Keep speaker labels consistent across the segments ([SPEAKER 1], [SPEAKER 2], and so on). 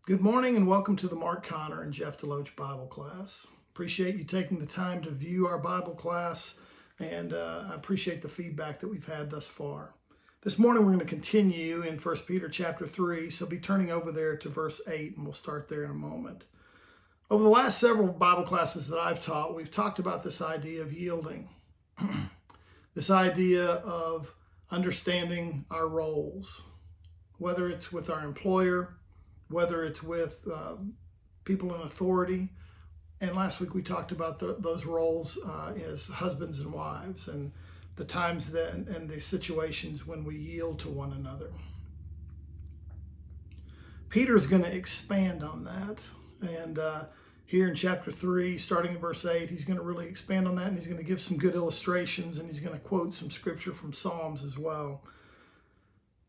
[SPEAKER 1] Good morning and welcome to the Mark Connor and Jeff DeLoach Bible class. Appreciate you taking the time to view our Bible class, and I appreciate the feedback that we've had thus far. This morning we're going to continue in 1 Peter chapter 3, so be turning over there to verse 8 and we'll start there in a moment. Over the last several Bible classes that I've taught, we've talked about this idea of yielding, this idea of understanding our roles, whether it's with our employer, whether it's with people in authority. And last week we talked about those roles as husbands and wives and the times that and the situations when we yield to one another. Peter's going to expand on that. And here in chapter 3, starting in verse 8, he's going to really expand on that, and he's going to give some good illustrations, and he's going to quote some scripture from Psalms as well.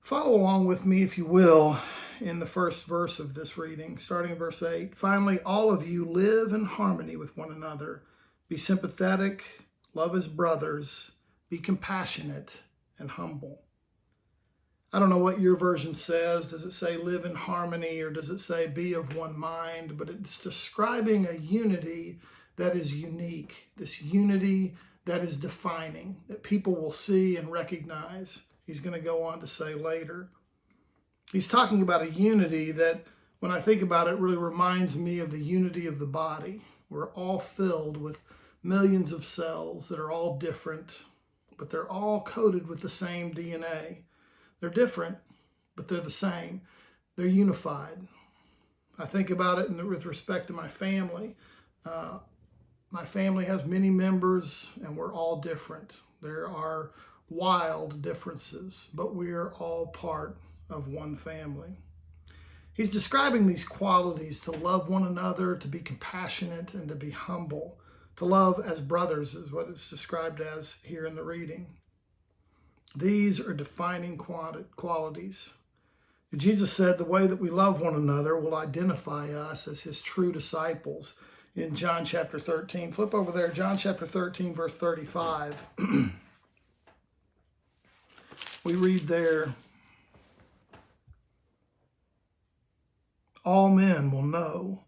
[SPEAKER 1] Follow along with me, if you will, in the first verse of this reading, starting in verse 8. Finally, all of you live in harmony with one another. Be sympathetic, love as brothers, be compassionate and humble. I don't know what your version says. Does it say live in harmony, or does it say be of one mind? But it's describing a unity that is unique, this unity that is defining, that people will see and recognize. He's going to go on to say later. He's talking about a unity that, when I think about it, really reminds me of the unity of the body. We're all filled with millions of cells that are all different, but they're all coated with the same DNA. They're different, but they're the same. They're unified. I think about it with respect to my family. My family has many members, and we're all different. There are wild differences, but we are all part of one family. He's describing these qualities: to love one another, to be compassionate, and to be humble. To love as brothers is what it's described as here in the reading. These are defining qualities. Jesus said the way that we love one another will identify us as his true disciples. In John chapter 13, flip over there, John chapter 13, verse 35. We read there, all men will know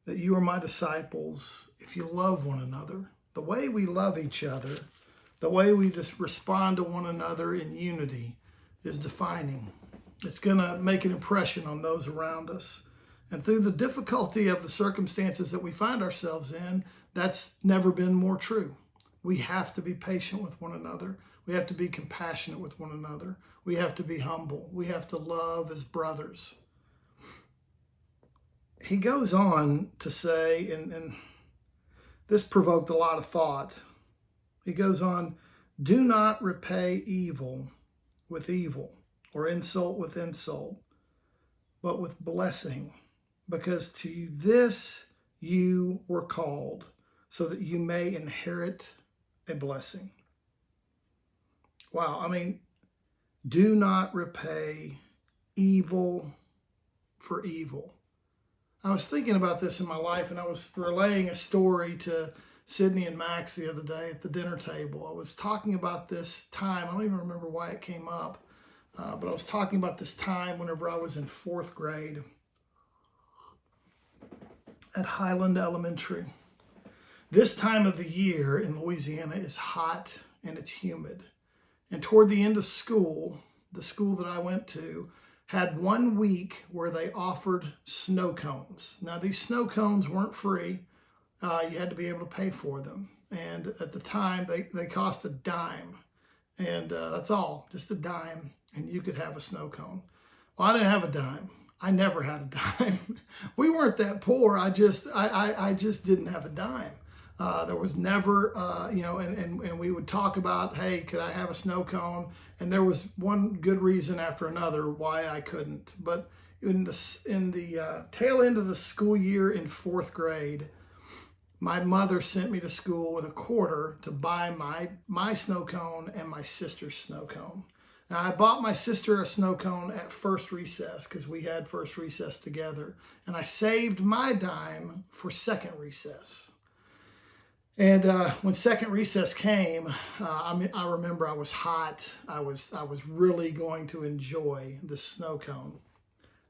[SPEAKER 1] that you are my disciples if you love one another. The way we love each other, the way we just respond to one another in unity is defining. It's going to make an impression on those around us. And through the difficulty of the circumstances that we find ourselves in, that's never been more true. We have to be patient with one another. We have to be compassionate with one another. We have to be humble. We have to love as brothers. He goes on to say, and this provoked a lot of thought. He goes on, do not repay evil with evil or insult with insult, but with blessing, because to this you were called, so that you may inherit a blessing. Wow, I mean, do not repay evil for evil. I was thinking about this in my life, and I was relaying a story to Sydney and Max the other day at the dinner table. I was talking about this time. I don't even remember why it came up, but I was talking about this time whenever I was in 4th grade at Highland Elementary. This time of the year in Louisiana is hot and it's humid. And toward the end of school, the school that I went to had 1 week where they offered snow cones. Now, these snow cones weren't free. You had to be able to pay for them. And at the time, they cost a dime. And that's all, just a dime. And you could have a snow cone. Well, I didn't have a dime. I never had a dime. We weren't that poor. I just didn't have a dime. There was never, and we would talk about, hey, could I have a snow cone? And there was one good reason after another why I couldn't. But in the tail end of the school year in 4th grade, my mother sent me to school with a quarter to buy my snow cone and my sister's snow cone. Now, I bought my sister a snow cone at first recess because we had first recess together. And I saved my dime for second recess. And when second recess came, I remember I was hot. I was really going to enjoy the snow cone.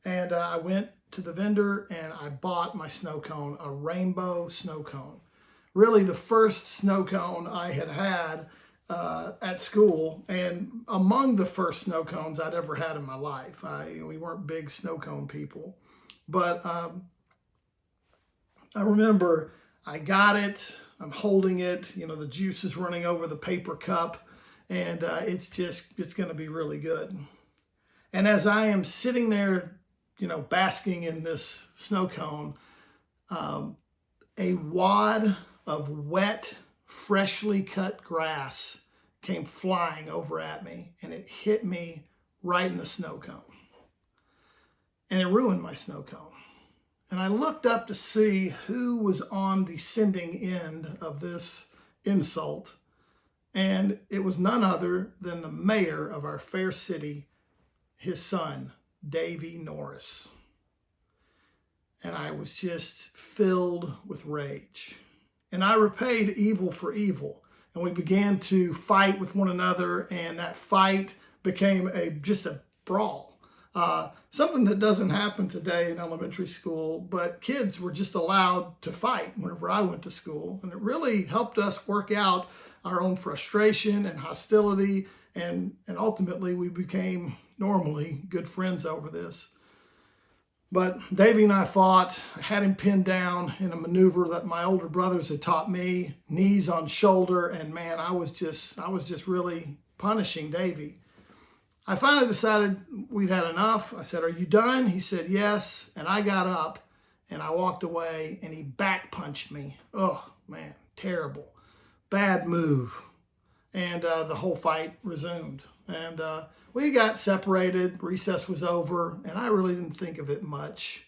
[SPEAKER 1] And I went to the vendor and I bought my snow cone, a rainbow snow cone. Really the first snow cone I had had at school, and among the first snow cones I'd ever had in my life. We weren't big snow cone people, but I remember I got it, I'm holding it, the juice is running over the paper cup, and it's going to be really good. And as I am sitting there, basking in this snow cone, a wad of wet, freshly cut grass came flying over at me, and it hit me right in the snow cone. And it ruined my snow cone. And I looked up to see who was on the sending end of this insult. And it was none other than the mayor of our fair city, his son, Davy Norris. And I was just filled with rage. And I repaid evil for evil. And we began to fight with one another, and that fight became just a brawl. Something that doesn't happen today in elementary school, but kids were just allowed to fight whenever I went to school. And it really helped us work out our own frustration and hostility, and ultimately we became normally good friends over this. But Davey and I fought. I had him pinned down in a maneuver that my older brothers had taught me, knees on shoulder, and man, I was just really punishing Davey. I finally decided we'd had enough. I said, "Are you done?" He said, "Yes." And I got up and I walked away, and he back punched me. Oh man, terrible, bad move. And the whole fight resumed. And we got separated. Recess was over, and I really didn't think of it much.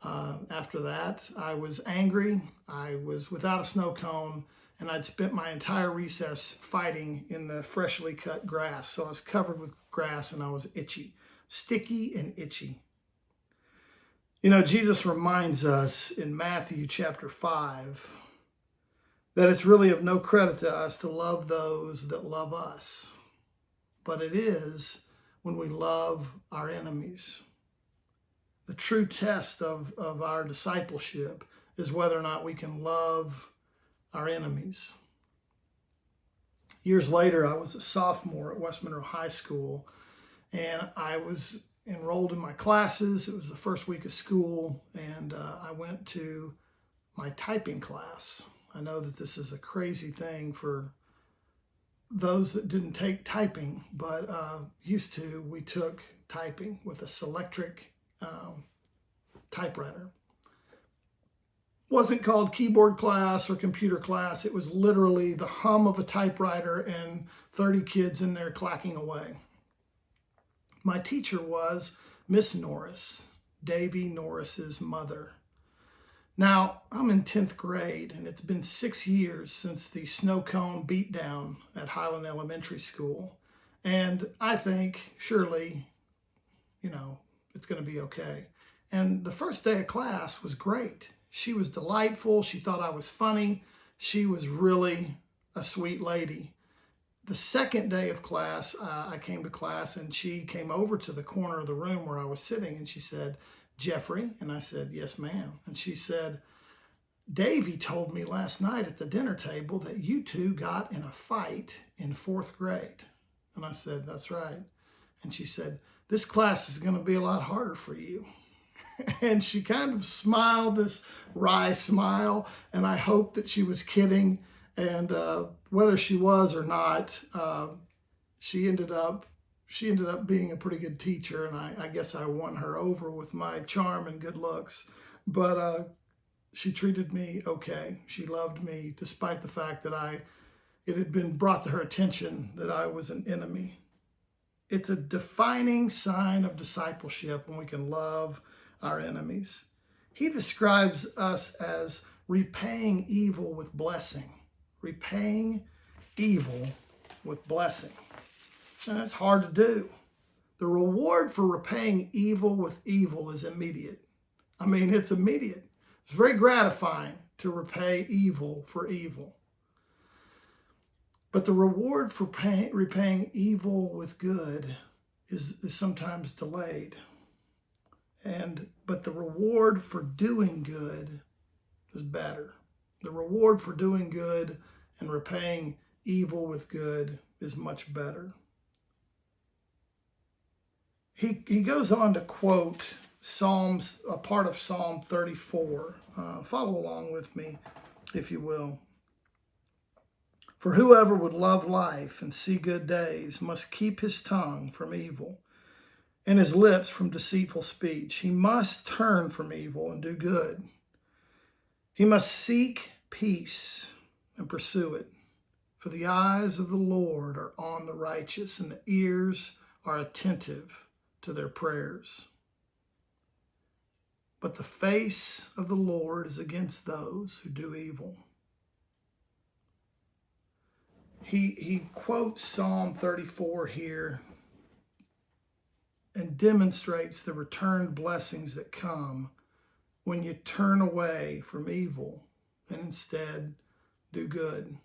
[SPEAKER 1] After that, I was angry. I was without a snow cone, and I'd spent my entire recess fighting in the freshly cut grass. So I was covered with grass, and I was itchy, sticky and itchy. Jesus reminds us in Matthew chapter 5 that it's really of no credit to us to love those that love us. But it is when we love our enemies. The true test of our discipleship is whether or not we can love our enemies. Years later, I was a sophomore at West Monroe High School, and I was enrolled in my classes. It was the first week of school, and I went to my typing class. I know that this is a crazy thing for those that didn't take typing, but we took typing with a Selectric typewriter. Wasn't called keyboard class or computer class. It was literally the hum of a typewriter and 30 kids in there clacking away. My teacher was Miss Norris, Davy Norris's mother. Now, I'm in 10th grade, and it's been 6 years since the snow cone beatdown at Highland Elementary School. And I think, surely, it's going to be okay. And the first day of class was great. She was delightful. She thought I was funny. She was really a sweet lady. The second day of class, I came to class, and she came over to the corner of the room where I was sitting, and she said, "Jeffrey?" And I said, "Yes, ma'am." And she said, "Davy told me last night at the dinner table that you two got in a fight in 4th grade. And I said, "That's right." And she said, "This class is going to be a lot harder for you." And she kind of smiled, this wry smile, and I hoped that she was kidding. And whether she was or not, she ended up being a pretty good teacher, and I guess I won her over with my charm and good looks. But she treated me okay. She loved me despite the fact that it had been brought to her attention that I was an enemy. It's a defining sign of discipleship when we can love our enemies. He describes us as repaying evil with blessing. Repaying evil with blessing. And that's hard to do. The reward for repaying evil with evil is immediate. It's immediate. It's very gratifying to repay evil for evil. But the reward for repaying evil with good is sometimes delayed. But the reward for doing good is better. The reward for doing good and repaying evil with good is much better. He goes on to quote a part of Psalm 34. Follow along with me, if you will. For whoever would love life and see good days must keep his tongue from evil and his lips from deceitful speech. He must turn from evil and do good. He must seek peace and pursue it. For the eyes of the Lord are on the righteous, and the ears are attentive to their prayers. But the face of the Lord is against those who do evil. He quotes Psalm 34 here and demonstrates the returned blessings that come when you turn away from evil and instead do good.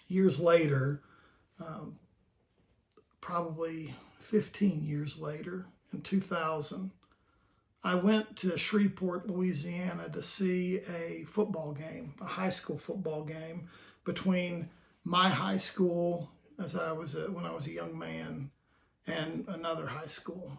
[SPEAKER 1] Years later, probably 15 years later, in 2000, I went to Shreveport, Louisiana to see a football game, a high school football game between my high school when I was a young man and another high school.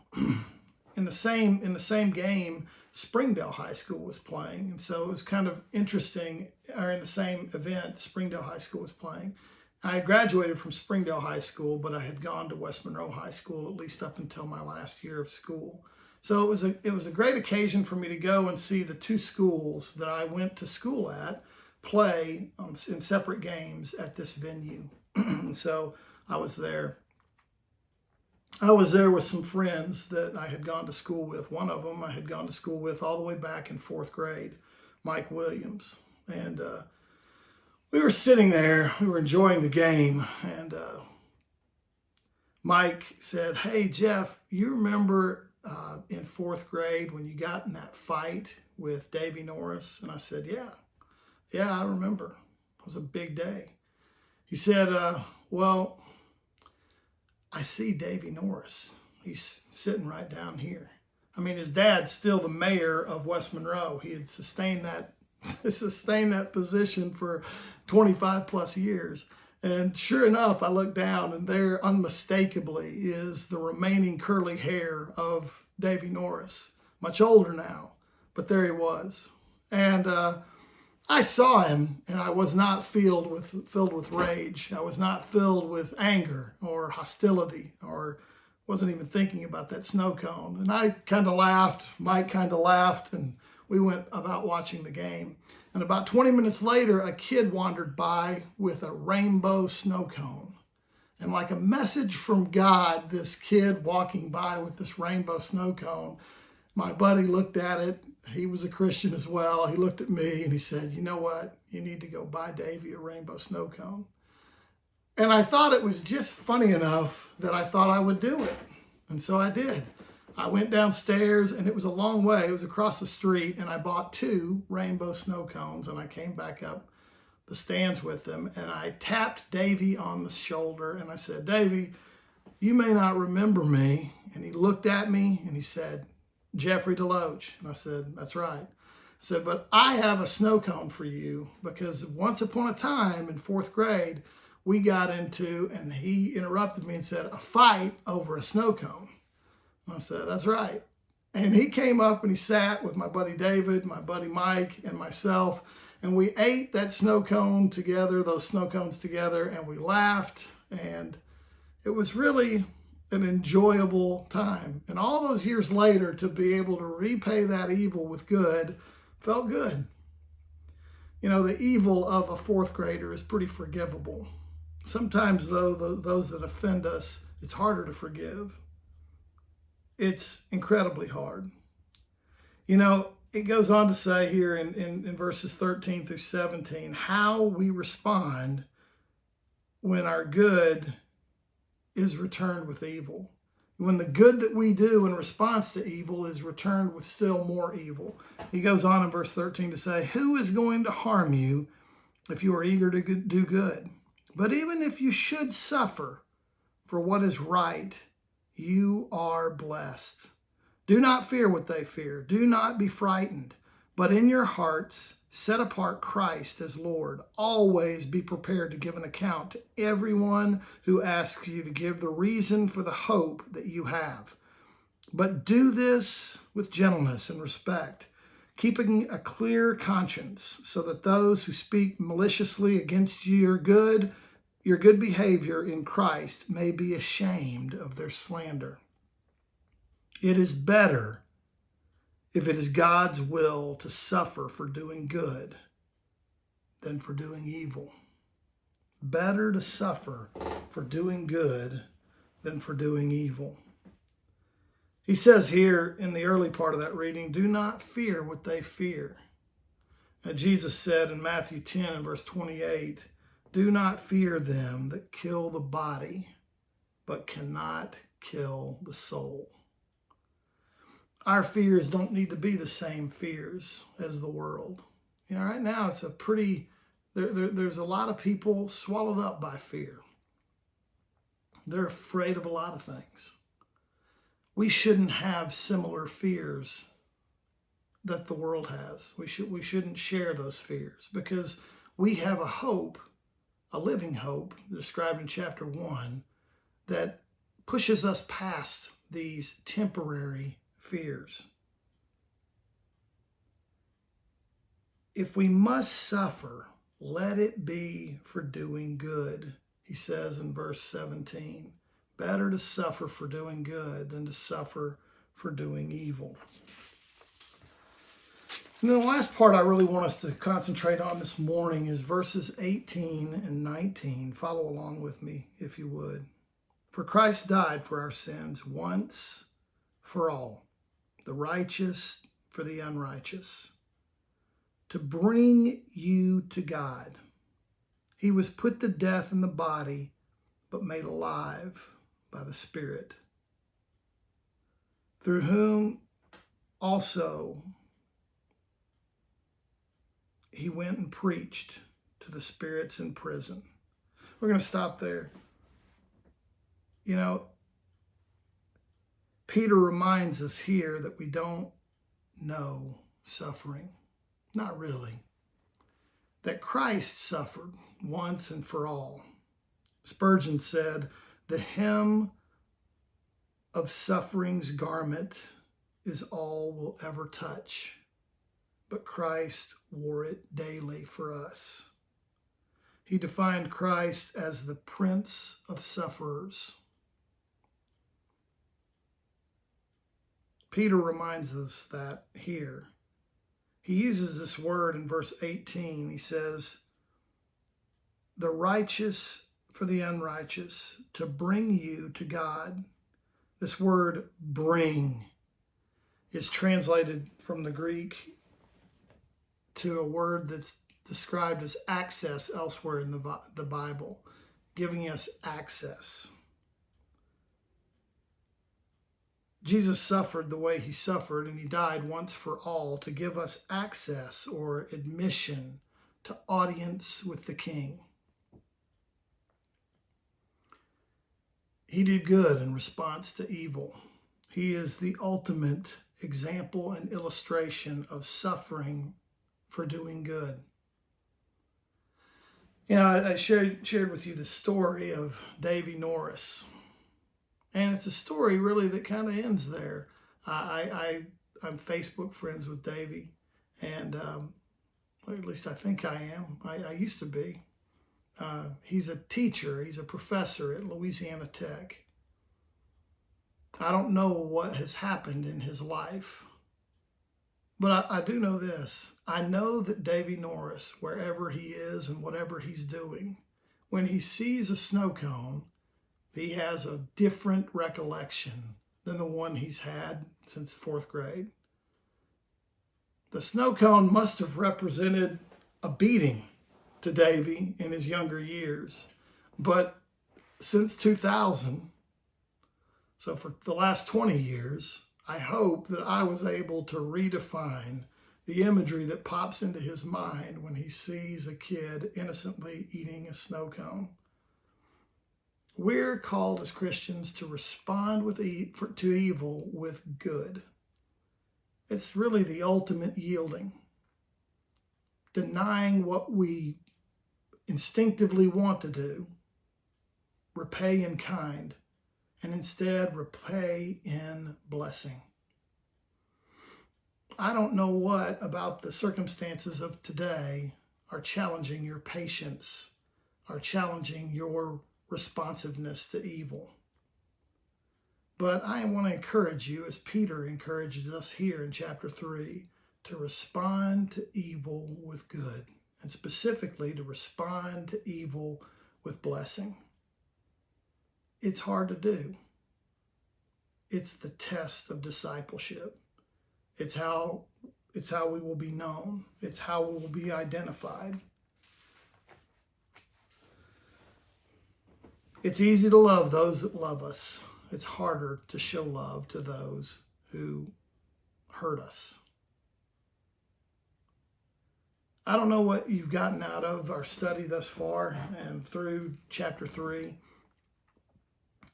[SPEAKER 1] In the same game, Springdale High School was playing, and so it was kind of interesting. Or in the same event, Springdale High School was playing. I had graduated from Springdale High School, but I had gone to West Monroe High School at least up until my last year of school. So it was a great occasion for me to go and see the two schools that I went to school at play in separate games at this venue. So I was there. I was there with some friends that I had gone to school with. One of them I had gone to school with all the way back in 4th grade, Mike Williams. And we were sitting there, we were enjoying the game, and Mike said, "Hey, Jeff, you remember in 4th grade when you got in that fight with Davy Norris?" And I said, yeah, I remember. It was a big day. He said, well, I see Davy Norris. He's sitting right down here. I mean, his dad's still the mayor of West Monroe. He had sustained that position for 25 plus years. And sure enough, I looked down, and there unmistakably is the remaining curly hair of Davy Norris. Much older now, but there he was. And I saw him, and I was not filled with rage. I was not filled with anger or hostility, or wasn't even thinking about that snow cone. And I kind of laughed. Mike kind of laughed, and we went about watching the game. And about 20 minutes later, a kid wandered by with a rainbow snow cone. And like a message from God, this kid walking by with this rainbow snow cone, my buddy looked at it. He was a Christian as well. He looked at me and he said, "You know what? You need to go buy Davy a rainbow snow cone." And I thought it was just funny enough that I thought I would do it. And so I did. I went downstairs, and it was a long way. It was across the street, and I bought 2 rainbow snow cones, and I came back up the stands with them, and I tapped Davy on the shoulder, and I said, "Davy, you may not remember me." And he looked at me and he said, "Jeffrey DeLoach." And I said, "That's right." I said, "But I have a snow cone for you, because once upon a time in 4th grade, we got into," and he interrupted me and said, "a fight over a snow cone." And I said, "That's right." And he came up and he sat with my buddy David, my buddy Mike, and myself, and we ate that snow cone together, those snow cones together, and we laughed, and it was really an enjoyable time. And all those years later, to be able to repay that evil with good felt good. You know, the evil of a 4th grader is pretty forgivable. Sometimes, though, those that offend us, it's harder to forgive. It's incredibly hard. You know, it goes on to say here in verses 13 through 17, how we respond when our good is returned with evil. When the good that we do in response to evil is returned with still more evil. He goes on in verse 13 to say, "Who is going to harm you if you are eager to do good? But even if you should suffer for what is right, you are blessed. Do not fear what they fear. Do not be frightened, but in your hearts set apart Christ as Lord. Always be prepared to give an account to everyone who asks you to give the reason for the hope that you have. But do this with gentleness and respect, keeping a clear conscience, so that those who speak maliciously against your good behavior in Christ may be ashamed of their slander. It is better, if it is God's will, to suffer for doing good than for doing evil. Better to suffer for doing good than for doing evil. He says here in the early part of that reading, do not fear what they fear. Now, Jesus said in Matthew 10 and verse 28, do not fear them that kill the body, but cannot kill the soul. Our fears don't need to be the same fears as the world. You know, right now it's a pretty, there's a lot of people swallowed up by fear. They're afraid of a lot of things. We shouldn't have similar fears that the world has. We shouldn't share those fears, because we have a hope, a living hope, described in chapter 1, that pushes us past these temporary fears. If we must suffer, let it be for doing good, he says in verse 17. Better to suffer for doing good than to suffer for doing evil. And then the last part I really want us to concentrate on this morning is verses 18 and 19. Follow along with me, if you would. For Christ died for our sins once for all, the righteous for the unrighteous, to bring you to God. He was put to death in the body, but made alive by the Spirit, through whom also he went and preached to the spirits in prison. We're going to stop there. You know, Peter reminds us here that we don't know suffering. Not really. That Christ suffered once and for all. Spurgeon said, the hem of suffering's garment is all we'll ever touch, but Christ wore it daily for us. He defined Christ as the Prince of Sufferers. Peter reminds us that here. He uses this word in verse 18. He says, the righteous for the unrighteous, to bring you to God. This word bring is translated from the Greek to a word that's described as access elsewhere in the Bible, giving us access. Jesus suffered the way he suffered, and he died once for all to give us access or admission to audience with the King. He did good in response to evil. He is the ultimate example and illustration of suffering for doing good. You know, I shared with you the story of Davy Norris. And it's a story really that kind of ends there. I'm Facebook friends with Davy, and or at least I think I am. I used to be. He's a teacher. He's a professor at Louisiana Tech. I don't know what has happened in his life, but I do know this. I know that Davy Norris, wherever he is and whatever he's doing, when he sees a snow cone, he has a different recollection than the one he's had since fourth grade. The snow cone must have represented a beating to Davy in his younger years. But since 2000, so for the last 20 years, I hope that I was able to redefine the imagery that pops into his mind when he sees a kid innocently eating a snow cone. We're called as Christians to respond to evil with good. It's really the ultimate yielding. Denying what we instinctively want to do, repay in kind, and instead repay in blessing. I don't know what about the circumstances of today are challenging your patience, are challenging your responsiveness to evil. But I want to encourage you, as Peter encourages us here in chapter 3, to respond to evil with good, and specifically to respond to evil with blessing. It's hard to do. It's the test of discipleship. It's how we will be known. It's how we will be identified. It's easy to love those that love us. It's harder to show love to those who hurt us. I don't know what you've gotten out of our study thus far and through chapter 3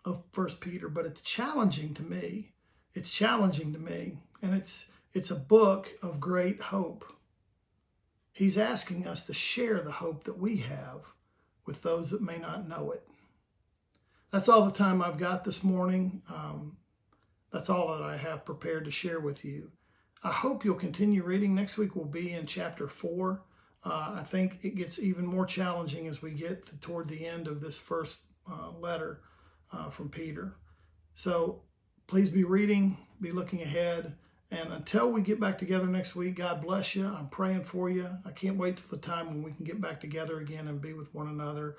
[SPEAKER 1] of 1 Peter, but it's challenging to me. It's challenging to me, and it's a book of great hope. He's asking us to share the hope that we have with those that may not know it. That's all the time I've got this morning. That's all that I have prepared to share with you. I hope you'll continue reading. Next week we'll be in chapter 4. I think it gets even more challenging as we get toward the end of this first letter from Peter. So please be reading, be looking ahead. And until we get back together next week, God bless you. I'm praying for you. I can't wait till the time when we can get back together again and be with one another.